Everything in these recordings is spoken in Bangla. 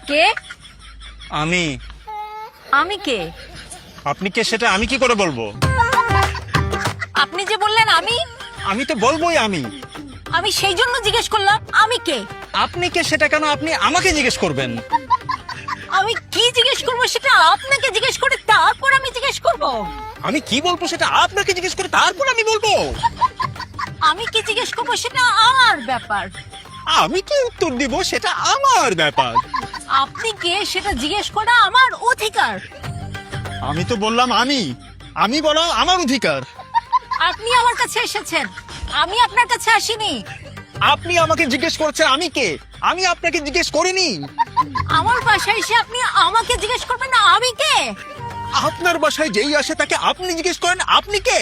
কে? আমি। আমি কে? আপনি কে সেটা আমি কি করে বলবো? আপনি যে বললেন আমি, আমি তো বলবোই আমি। আমি সেই জন্য জিজ্ঞেস করলাম আমি কে। আপনি কে সেটা কেন আপনি আমাকে জিজ্ঞেস করবেন? আমি কি জিজ্ঞেস করবো সেটা আপনাকে জিজ্ঞেস করে তারপর আমি জিজ্ঞেস করব। আমি কি বলবো সেটা আপনাকে জিজ্ঞেস করে তারপর আমি বলবো। আমি কি জিজ্ঞেস করবো সেটা আমার ব্যাপার। আমি কি উত্তর দিব সেটা আমার ব্যাপার। আপনি কে সেটা জিজ্ঞেস করা আমার অধিকার। আমি তো বললাম আমি বলা আমার অধিকার। আপনি আমার কাছে এসেছেন, আমি আপনার কাছে আসিনি। আপনি আমাকে জিজ্ঞেস করছেন আমি কে, আমি আপনাকে জিজ্ঞেস করিনি। আমার বাসায় এসে আপনি আমাকে জিজ্ঞেস করবেন না আমি কে। আপনার বাসায় যেই আসে তাকে আপনি জিজ্ঞেস করেন আপনি কে।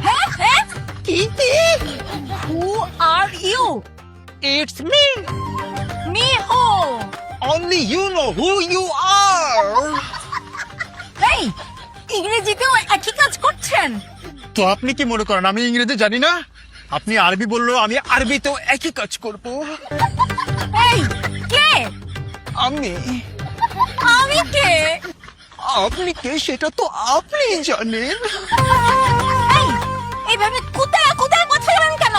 হ্যাঁ হ্যাঁ, কি? Who are you? It's me. Me who? Only you know who you are. এই ইংরেজিতেও একই কাজ করছেন। তো আপনি কি মনে করেন আমি ইংরেজি জানি না? আপনি আরবি বললেও আমি আরবিতেও একই কাজ করব। এই কে? আমি। আমি কে? আপনি কে সেটা তো আপনি জানেন। এই এইভাবে কুতায়া কুতায়া কথা বলেন কেন?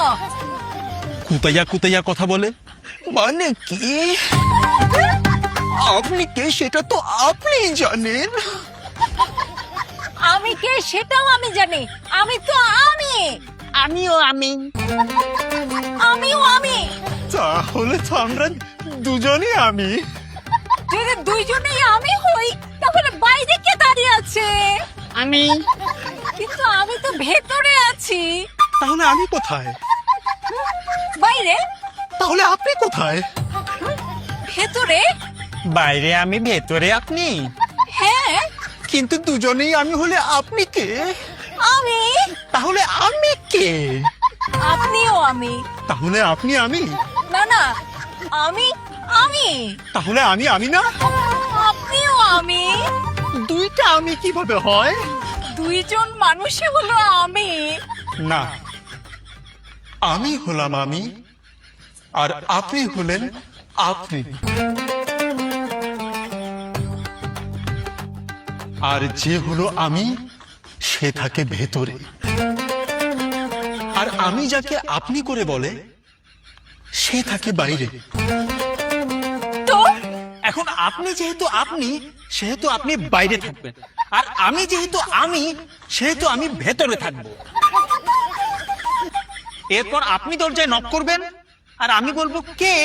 কুতাইয়া কুতাইয়া কথা বলে মানে কি? আপনি কে সেটা তো আপনি জানেন। আমি কে সেটাও আমি জানি। আমি তো আমি। আমিও আমি। আমিও আমি। তাহলে তো আমরা দুজনই আমি। যদি দুইজনেই আমি হই তাহলে বাইরে কে দাঁড়িয়ে আছে? আমি। কিন্তু আমি তো ভেতরে আছি। তাহলে আমি কোথায়? বাইরে? তাহলে আপনি কোথায়? ভেতরে? বাইরে আমি, ভেতরে আপনি। হ্যাঁ কিন্তু দুজনেই আমি হলে আপনি কে? আমি। তাহলে আমি কে? আপনিও আমি। তাহলে আপনি আমি। না না, আমি আমি। তাহলে আমি না। আপনিও আমি। দুইটা আমি কিভাবে হয়? দুইজন মানুষই হলো আমি। না, আমি হলাম আমি আর আপনি হলেন আপনি। আর যে হলো আমি সে থাকে ভেতরে। আর আমি যাকে আপনি করে বলে সে থাকে বাইরে। তো এখন আপনি যেহেতু আপনি সেহেতু আপনি বাইরে থাকবেন, আর আমি যেহেতু আমি সেহেতু আমি ভেতরে থাকবো। এরপর আপনি দরজায় নক করবেন আর আমি বলবো কে।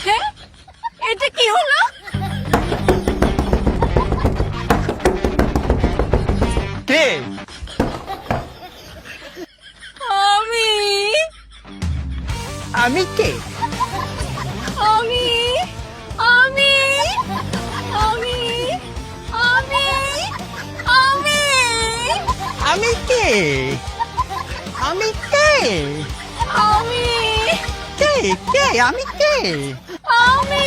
হ্যাঁ, এটা কি হলো? কে? আমি। আমি কে? আমি আমি আমি আমি আমি আমি কে? আমি কে? আমি কে? কে? আমি কে? আমি